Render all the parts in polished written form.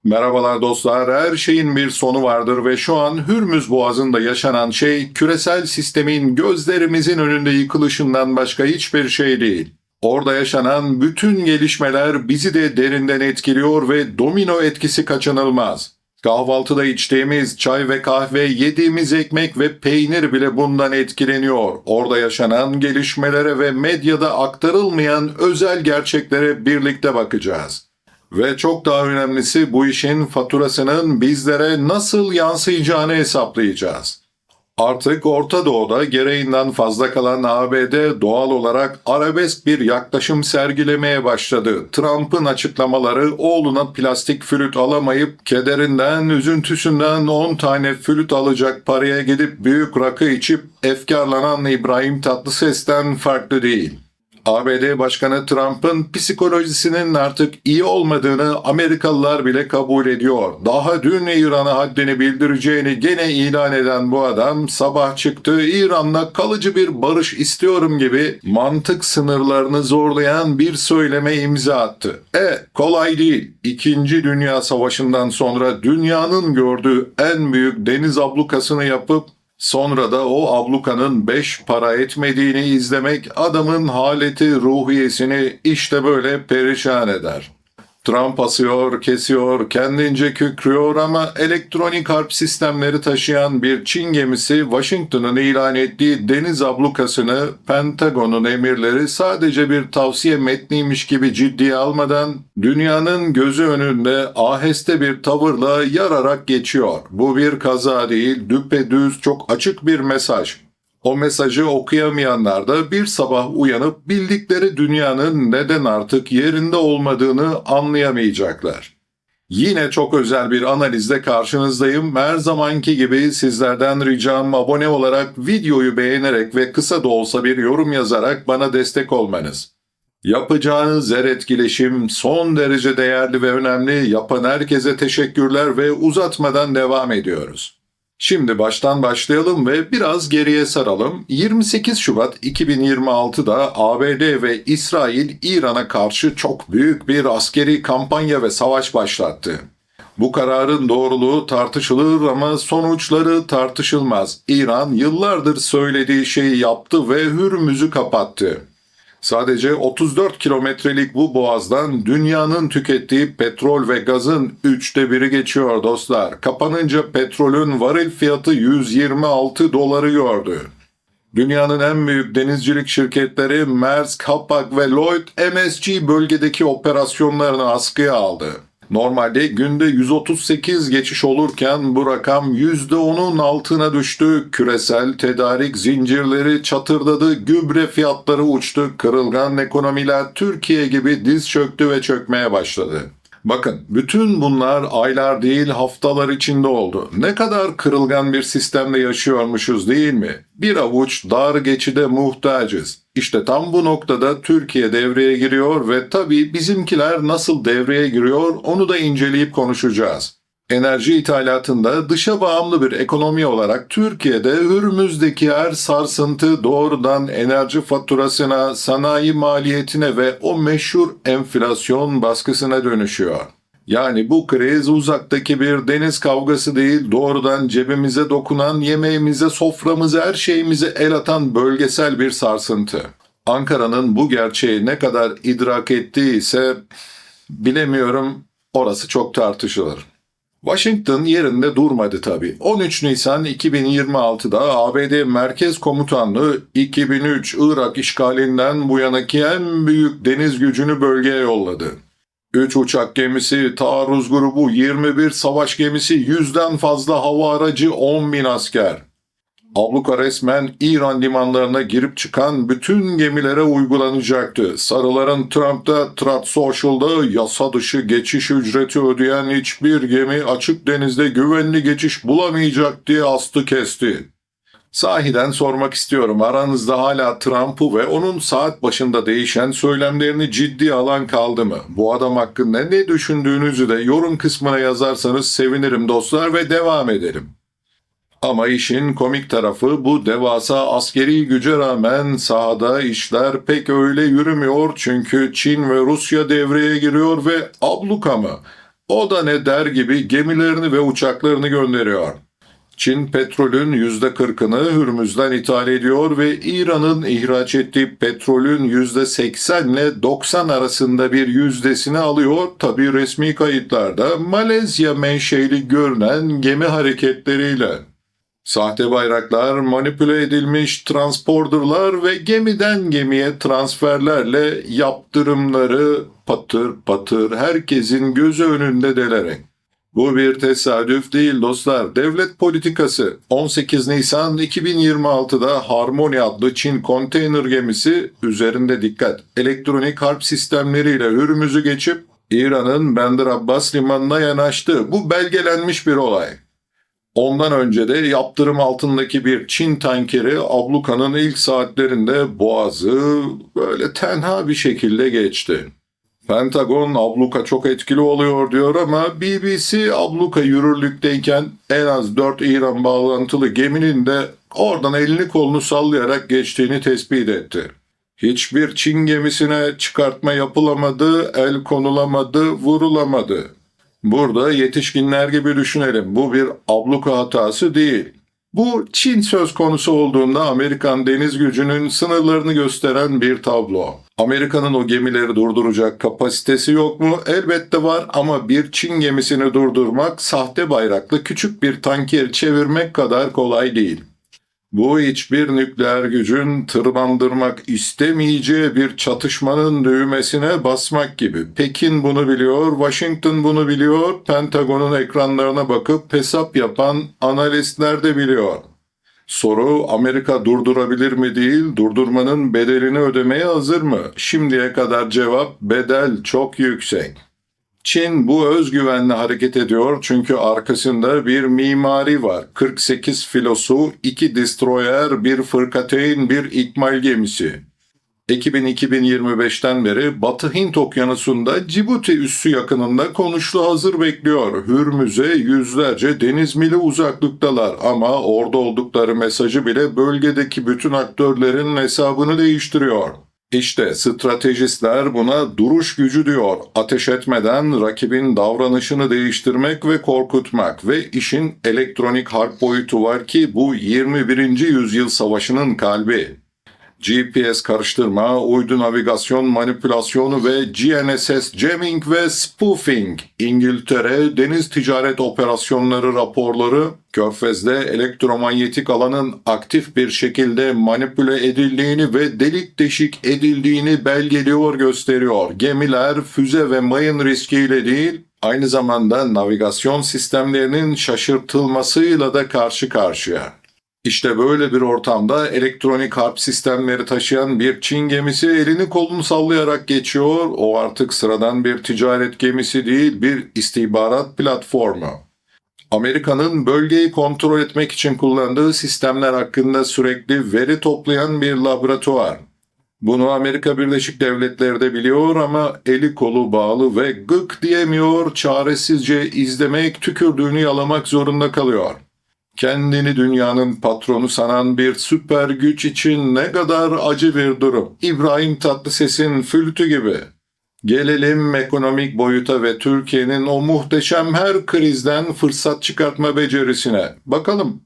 Merhabalar dostlar, her şeyin bir sonu vardır ve şu an Hürmüz Boğazı'nda yaşanan şey küresel sistemin gözlerimizin önünde yıkılışından başka hiçbir şey değil. Orada yaşanan bütün gelişmeler bizi de derinden etkiliyor ve domino etkisi kaçınılmaz. Kahvaltıda içtiğimiz çay ve kahve, yediğimiz ekmek ve peynir bile bundan etkileniyor. Orada yaşanan gelişmelere ve medyada aktarılmayan özel gerçeklere birlikte bakacağız. Ve çok daha önemlisi bu işin faturasının bizlere nasıl yansıyacağını hesaplayacağız. Artık Orta Doğu'da gereğinden fazla kalan ABD doğal olarak arabesk bir yaklaşım sergilemeye başladı. Trump'ın açıklamaları oğluna plastik flüt alamayıp kederinden, üzüntüsünden 10 tane flüt alacak paraya gidip büyük rakı içip efkarlanan İbrahim Tatlıses'ten farklı değil. ABD Başkanı Trump'ın psikolojisinin artık iyi olmadığını Amerikalılar bile kabul ediyor. Daha dün İran'a haddini bildireceğini gene ilan eden bu adam sabah çıktı, İran'la kalıcı bir barış istiyorum gibi mantık sınırlarını zorlayan bir söyleme imza attı. Kolay değil. İkinci Dünya Savaşı'ndan sonra dünyanın gördüğü en büyük deniz ablukasını yapıp sonra da o ablukanın 5 para etmediğini izlemek adamın haleti ruhiyesini işte böyle perişan eder. Trump asıyor, kesiyor, kendince kükrüyor ama elektronik harp sistemleri taşıyan bir Çin gemisi Washington'ın ilan ettiği deniz ablukasını Pentagon'un emirleri sadece bir tavsiye metniymiş gibi ciddiye almadan dünyanın gözü önünde aheste bir tavırla yararak geçiyor. Bu bir kaza değil, düpedüz çok açık bir mesaj. O mesajı okuyamayanlar da bir sabah uyanıp bildikleri dünyanın neden artık yerinde olmadığını anlayamayacaklar. Yine çok özel bir analizle karşınızdayım. Her zamanki gibi sizlerden ricam abone olarak, videoyu beğenerek ve kısa da olsa bir yorum yazarak bana destek olmanız. Yapacağınız her etkileşim son derece değerli ve önemli. Yapan herkese teşekkürler ve uzatmadan devam ediyoruz. Şimdi baştan başlayalım ve biraz geriye saralım. 28 Şubat 2026'da ABD ve İsrail İran'a karşı çok büyük bir askeri kampanya ve savaş başlattı. Bu kararın doğruluğu tartışılır ama sonuçları tartışılmaz. İran yıllardır söylediği şeyi yaptı ve Hürmüz'ü kapattı. Sadece 34 kilometrelik bu boğazdan dünyanın tükettiği petrol ve gazın 1/3 geçiyor dostlar. Kapanınca petrolün varil fiyatı 126 doları gördü. Dünyanın en büyük denizcilik şirketleri Maersk, Hapag ve Lloyd MSC bölgedeki operasyonlarını askıya aldı. Normalde günde 138 geçiş olurken bu rakam %10'un altına düştü. Küresel tedarik zincirleri çatırdadı, gübre fiyatları uçtu, kırılgan ekonomiler Türkiye gibi diz çöktü ve çökmeye başladı. Bakın, bütün bunlar aylar değil haftalar içinde oldu. Ne kadar kırılgan bir sistemde yaşıyormuşuz değil mi? Bir avuç dar geçide muhtacız. İşte tam bu noktada Türkiye devreye giriyor ve tabii bizimkiler nasıl devreye giriyor onu da inceleyip konuşacağız. Enerji ithalatında dışa bağımlı bir ekonomi olarak Türkiye'de Hürmüz'deki her sarsıntı doğrudan enerji faturasına, sanayi maliyetine ve o meşhur enflasyon baskısına dönüşüyor. Yani bu kriz uzaktaki bir deniz kavgası değil, doğrudan cebimize dokunan, yemeğimize, soframıza, her şeyimize el atan bölgesel bir sarsıntı. Ankara'nın bu gerçeği ne kadar idrak ettiği ise bilemiyorum, orası çok tartışılır. Washington yerinde durmadı tabii. 13 Nisan 2026'da ABD Merkez Komutanlığı 2003 Irak işgalinden bu yanaki en büyük deniz gücünü bölgeye yolladı. 3 uçak gemisi, taarruz grubu, 21 savaş gemisi, 100'den fazla hava aracı, 10.000 asker. Abluka resmen İran limanlarına girip çıkan bütün gemilere uygulanacaktı. Sarıların Trump'ta Truth Social'da yasa dışı geçiş ücreti ödeyen hiçbir gemi açık denizde güvenli geçiş bulamayacak diye astı kesti. Sahiden sormak istiyorum, aranızda hala Trump'ı ve onun saat başında değişen söylemlerini ciddiye alan kaldı mı? Bu adam hakkında ne düşündüğünüzü de yorum kısmına yazarsanız sevinirim dostlar ve devam edelim. Ama işin komik tarafı bu devasa askeri güce rağmen sahada işler pek öyle yürümüyor çünkü Çin ve Rusya devreye giriyor ve abluka mı? O da ne der gibi gemilerini ve uçaklarını gönderiyor. Çin petrolün %40'ını Hürmüz'den ithal ediyor ve İran'ın ihraç ettiği petrolün %80 ile 90 arasında bir yüzdesini alıyor. Tabi resmi kayıtlarda Malezya menşeli görünen gemi hareketleriyle. Sahte bayraklar, manipüle edilmiş transporterlar ve gemiden gemiye transferlerle yaptırımları patır patır herkesin gözü önünde delerek. Bu bir tesadüf değil dostlar. Devlet politikası 18 Nisan 2026'da Harmony adlı Çin konteyner gemisi üzerinde dikkat elektronik harp sistemleriyle Hürmüz'ü geçip İran'ın Bandar Abbas limanına yanaştı. Bu belgelenmiş bir olay. Ondan önce de yaptırım altındaki bir Çin tankeri ablukanın ilk saatlerinde boğazı böyle tenha bir şekilde geçti. Pentagon abluka çok etkili oluyor diyor ama BBC abluka yürürlükteyken en az 4 İran bağlantılı geminin de oradan elini kolunu sallayarak geçtiğini tespit etti. Hiçbir Çin gemisine çıkartma yapılamadı, el konulamadı, vurulamadı. Burada yetişkinler gibi düşünelim. Bu bir abluka hatası değil. Bu Çin söz konusu olduğunda Amerikan deniz gücünün sınırlarını gösteren bir tablo. Amerika'nın o gemileri durduracak kapasitesi yok mu? Elbette var ama bir Çin gemisini durdurmak sahte bayraklı küçük bir tanker çevirmek kadar kolay değil. Bu hiçbir nükleer gücün tırmandırmak istemeyeceği bir çatışmanın düğmesine basmak gibi. Pekin bunu biliyor, Washington bunu biliyor, Pentagon'un ekranlarına bakıp hesap yapan analistler de biliyor. Soru Amerika durdurabilir mi değil, durdurmanın bedelini ödemeye hazır mı? Şimdiye kadar cevap bedel çok yüksek. Çin bu özgüvenle hareket ediyor çünkü arkasında bir mimari var. 48 filosu, 2 destroyer, bir fırkateyn, bir ikmal gemisi. Ekibin 2025'ten beri Batı Hint Okyanusu'nda Cibuti üssü yakınında konuşlu hazır bekliyor. Hürmüz'e yüzlerce deniz mili uzaklıktalar ama orada oldukları mesajı bile bölgedeki bütün aktörlerin hesabını değiştiriyor. İşte stratejistler buna duruş gücü diyor. Ateş etmeden rakibin davranışını değiştirmek ve korkutmak ve işin elektronik harp boyutu var ki bu 21. yüzyıl savaşının kalbi. GPS karıştırma, uydu navigasyon manipülasyonu ve GNSS jamming ve spoofing, İngiltere deniz ticaret operasyonları raporları, Körfez'de elektromanyetik alanın aktif bir şekilde manipüle edildiğini ve delik deşik edildiğini belgeliyor gösteriyor. Gemiler füze ve mayın riskiyle değil, aynı zamanda navigasyon sistemlerinin şaşırtılmasıyla da karşı karşıya. İşte böyle bir ortamda elektronik harp sistemleri taşıyan bir Çin gemisi elini kolunu sallayarak geçiyor. O artık sıradan bir ticaret gemisi değil, bir istihbarat platformu. Amerika'nın bölgeyi kontrol etmek için kullandığı sistemler hakkında sürekli veri toplayan bir laboratuvar. Bunu Amerika Birleşik Devletleri de biliyor ama eli kolu bağlı ve gık diyemiyor, çaresizce izlemek, tükürdüğünü yalamak zorunda kalıyor. Kendini dünyanın patronu sanan bir süper güç için ne kadar acı bir durum. İbrahim Tatlıses'in flütü gibi. Gelelim ekonomik boyuta ve Türkiye'nin o muhteşem her krizden fırsat çıkartma becerisine. Bakalım.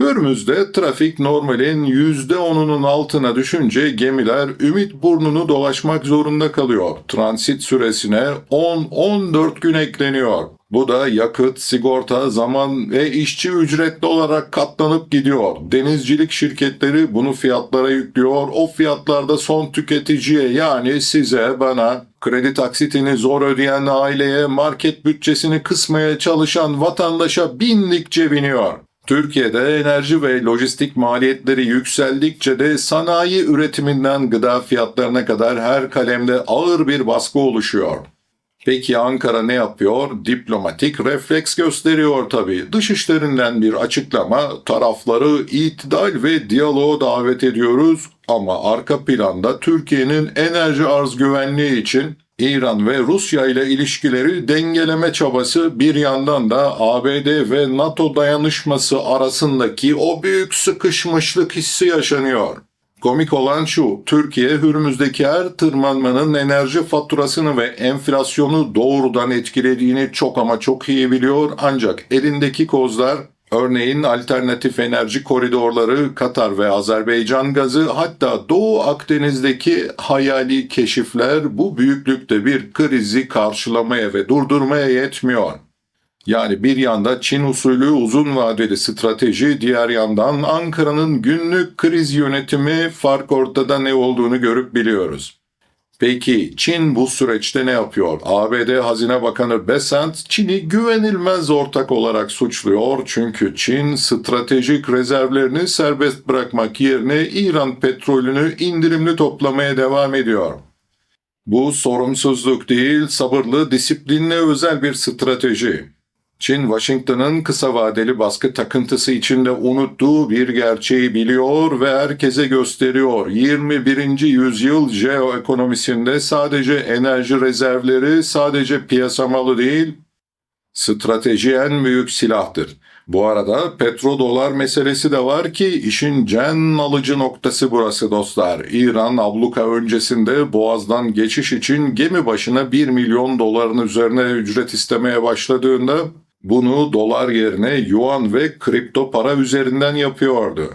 Hürmüz'de trafik normalin %10'unun altına düşünce gemiler Ümit Burnu'nu dolaşmak zorunda kalıyor. Transit süresine 10-14 gün ekleniyor. Bu da yakıt, sigorta, zaman ve işçi ücretli olarak katlanıp gidiyor. Denizcilik şirketleri bunu fiyatlara yüklüyor. O fiyatlarda son tüketiciye yani size, bana, kredi taksitini zor ödeyen aileye, market bütçesini kısmaya çalışan vatandaşa binlikçe biniyor. Türkiye'de enerji ve lojistik maliyetleri yükseldikçe de sanayi üretiminden gıda fiyatlarına kadar her kalemde ağır bir baskı oluşuyor. Peki Ankara ne yapıyor? Diplomatik refleks gösteriyor tabii. Dışişlerinden bir açıklama, tarafları itidal ve diyaloğa davet ediyoruz ama arka planda Türkiye'nin enerji arz güvenliği için İran ve Rusya ile ilişkileri dengeleme çabası, bir yandan da ABD ve NATO dayanışması arasındaki o büyük sıkışmışlık hissi yaşanıyor. Komik olan şu, Türkiye Hürmüz'deki her tırmanmanın enerji faturasını ve enflasyonu doğrudan etkilediğini çok ama çok iyi biliyor, ancak elindeki kozlar, örneğin alternatif enerji koridorları, Katar ve Azerbaycan gazı, hatta Doğu Akdeniz'deki hayali keşifler bu büyüklükte bir krizi karşılamaya ve durdurmaya yetmiyor. Yani bir yanda Çin usulü uzun vadeli strateji, diğer yandan Ankara'nın günlük kriz yönetimi, fark ortada, ne olduğunu görüp biliyoruz. Peki Çin bu süreçte ne yapıyor? ABD Hazine Bakanı Bessent, Çin'i güvenilmez ortak olarak suçluyor, çünkü Çin stratejik rezervlerini serbest bırakmak yerine İran petrolünü indirimli toplamaya devam ediyor. Bu sorumsuzluk değil, sabırlı, disiplinli özel bir strateji. Çin, Washington'ın kısa vadeli baskı takıntısı içinde unuttuğu bir gerçeği biliyor ve herkese gösteriyor. 21. yüzyıl jeoekonomisinde sadece enerji rezervleri, sadece piyasa malı değil, strateji en büyük silahtır. Bu arada petrodolar meselesi de var ki işin can alıcı noktası burası dostlar. İran abluka öncesinde Boğaz'dan geçiş için gemi başına 1 milyon doların üzerine ücret istemeye başladığında bunu dolar yerine yuan ve kripto para üzerinden yapıyordu.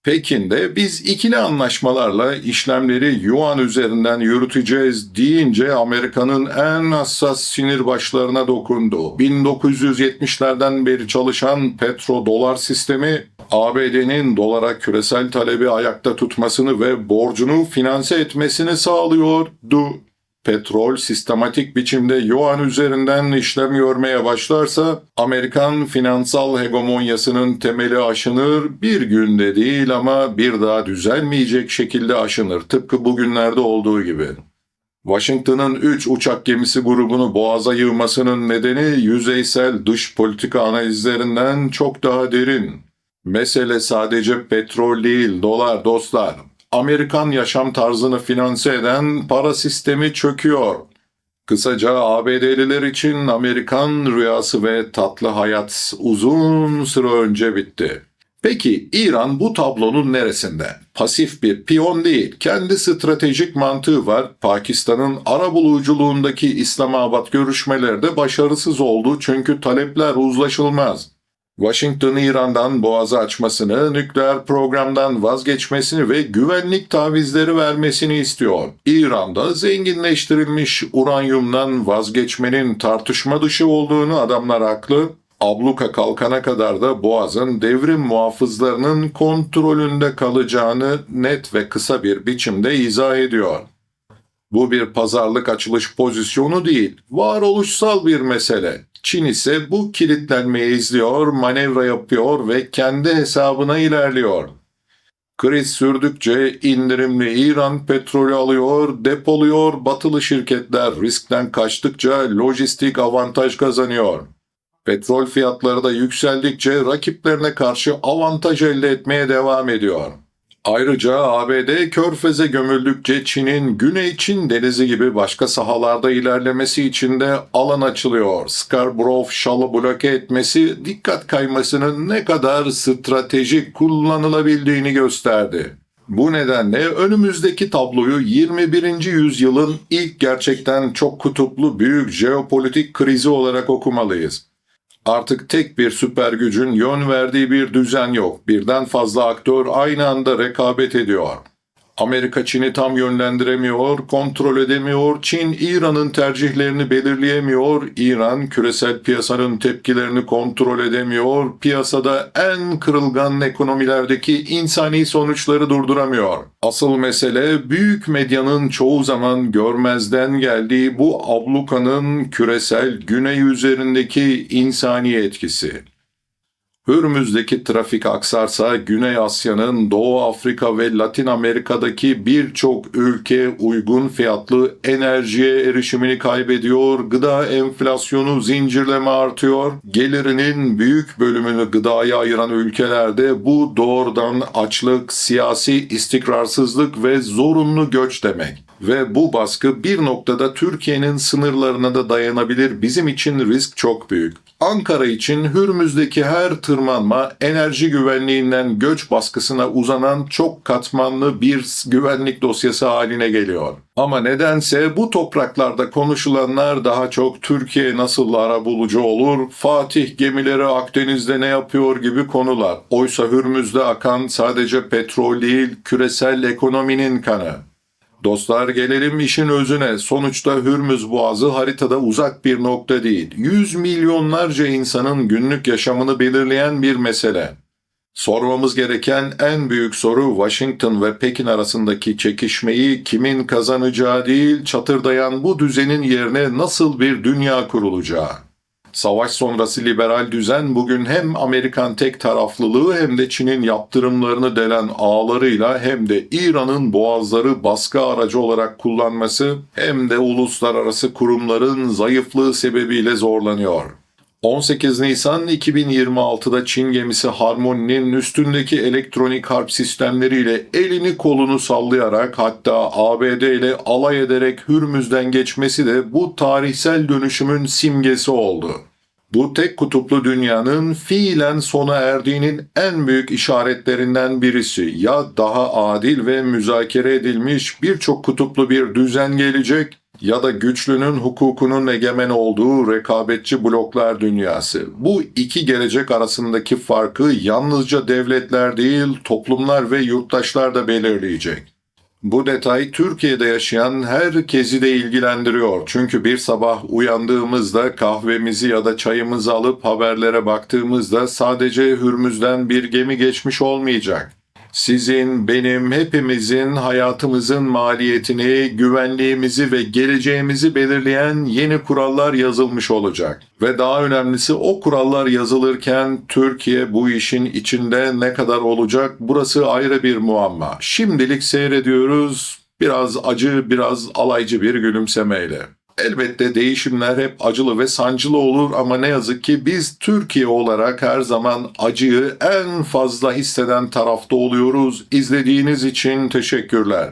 Pekin'de biz ikili anlaşmalarla işlemleri yuan üzerinden yürüteceğiz deyince Amerika'nın en hassas sinir başlarına dokundu. 1970'lerden beri çalışan petrodolar sistemi ABD'nin dolara küresel talebi ayakta tutmasını ve borcunu finanse etmesini sağlıyordu. Petrol sistematik biçimde yuan üzerinden işlem görmeye başlarsa Amerikan finansal hegemonyasının temeli aşınır, bir günde değil ama bir daha düzelmeyecek şekilde aşınır, tıpkı bugünlerde olduğu gibi. Washington'ın 3 uçak gemisi grubunu boğaza yığmasının nedeni yüzeysel dış politika analizlerinden çok daha derin. Mesele sadece petrol değil, dolar dostlar. Amerikan yaşam tarzını finanse eden para sistemi çöküyor. Kısaca ABD'liler için Amerikan rüyası ve tatlı hayat uzun süre önce bitti. Peki İran bu tablonun neresinde? Pasif bir piyon değil, kendi stratejik mantığı var. Pakistan'ın arabuluculuğundaki İslamabad görüşmeleri de başarısız oldu çünkü talepler uzlaşılmaz. Washington İran'dan boğazı açmasını, nükleer programdan vazgeçmesini ve güvenlik tavizleri vermesini istiyor. İran'da zenginleştirilmiş uranyumdan vazgeçmenin tartışma dışı olduğunu, adamlar haklı. Abluka kalkana kadar da boğazın devrim muhafızlarının kontrolünde kalacağını net ve kısa bir biçimde izah ediyor. Bu bir pazarlık açılış pozisyonu değil, varoluşsal bir mesele. Çin ise bu kilitlenmeyi izliyor, manevra yapıyor ve kendi hesabına ilerliyor. Kriz sürdükçe indirimli İran petrolü alıyor, depoluyor, batılı şirketler riskten kaçtıkça lojistik avantaj kazanıyor. Petrol fiyatları da yükseldikçe rakiplerine karşı avantaj elde etmeye devam ediyor. Ayrıca ABD Körfez'e gömüldükçe Çin'in Güney Çin Denizi gibi başka sahalarda ilerlemesi için de alan açılıyor. Scarborough Shoal'ı bloke etmesi dikkat kaymasının ne kadar stratejik kullanılabildiğini gösterdi. Bu nedenle önümüzdeki tabloyu 21. yüzyılın ilk gerçekten çok kutuplu büyük jeopolitik krizi olarak okumalıyız. Artık tek bir süper gücün yön verdiği bir düzen yok. Birden fazla aktör aynı anda rekabet ediyor. Amerika Çin'i tam yönlendiremiyor, kontrol edemiyor. Çin İran'ın tercihlerini belirleyemiyor. İran küresel piyasanın tepkilerini kontrol edemiyor. Piyasada en kırılgan ekonomilerdeki insani sonuçları durduramıyor. Asıl mesele büyük medyanın çoğu zaman görmezden geldiği bu ablukanın küresel güney üzerindeki insani etkisi. Hürmüz'deki trafik aksarsa Güney Asya'nın, Doğu Afrika ve Latin Amerika'daki birçok ülke uygun fiyatlı enerjiye erişimini kaybediyor, gıda enflasyonu zincirleme artıyor, gelirinin büyük bölümünü gıdaya ayıran ülkelerde bu doğrudan açlık, siyasi istikrarsızlık ve zorunlu göç demek. Ve bu baskı bir noktada Türkiye'nin sınırlarına da dayanabilir, bizim için risk çok büyük. Ankara için Hürmüz'deki her tırmanma enerji güvenliğinden göç baskısına uzanan çok katmanlı bir güvenlik dosyası haline geliyor. Ama nedense bu topraklarda konuşulanlar daha çok Türkiye nasıl arabulucu olur, Fatih gemileri Akdeniz'de ne yapıyor gibi konular. Oysa Hürmüz'de akan sadece petrol değil, küresel ekonominin kanı. Dostlar, gelelim işin özüne. Sonuçta Hürmüz Boğazı haritada uzak bir nokta değil. Yüz milyonlarca insanın günlük yaşamını belirleyen bir mesele. Sormamız gereken en büyük soru, Washington ve Pekin arasındaki çekişmeyi kimin kazanacağı değil, çatırdayan bu düzenin yerine nasıl bir dünya kurulacağı. Savaş sonrası liberal düzen bugün hem Amerikan tek taraflılığı hem de Çin'in yaptırımlarını delen ağlarıyla hem de İran'ın boğazları baskı aracı olarak kullanması hem de uluslararası kurumların zayıflığı sebebiyle zorlanıyor. 18 Nisan 2026'da Çin gemisi Harmony'nin üstündeki elektronik harp sistemleriyle elini kolunu sallayarak, hatta ABD ile alay ederek Hürmüz'den geçmesi de bu tarihsel dönüşümün simgesi oldu. Bu tek kutuplu dünyanın fiilen sona erdiğinin en büyük işaretlerinden birisi. Ya daha adil ve müzakere edilmiş birçok kutuplu bir düzen gelecek ya da güçlünün hukukunun egemen olduğu rekabetçi bloklar dünyası. Bu iki gelecek arasındaki farkı yalnızca devletler değil, toplumlar ve yurttaşlar da belirleyecek. Bu detay Türkiye'de yaşayan herkesi de ilgilendiriyor. Çünkü bir sabah uyandığımızda kahvemizi ya da çayımızı alıp haberlere baktığımızda sadece Hürmüz'den bir gemi geçmiş olmayacak. Sizin, benim, hepimizin hayatımızın maliyetini, güvenliğimizi ve geleceğimizi belirleyen yeni kurallar yazılmış olacak. Ve daha önemlisi, o kurallar yazılırken Türkiye bu işin içinde ne kadar olacak, burası ayrı bir muamma. Şimdilik seyrediyoruz, biraz acı, biraz alaycı bir gülümsemeyle. Elbette değişimler hep acılı ve sancılı olur ama ne yazık ki biz Türkiye olarak her zaman acıyı en fazla hisseden tarafta oluyoruz. İzlediğiniz için teşekkürler.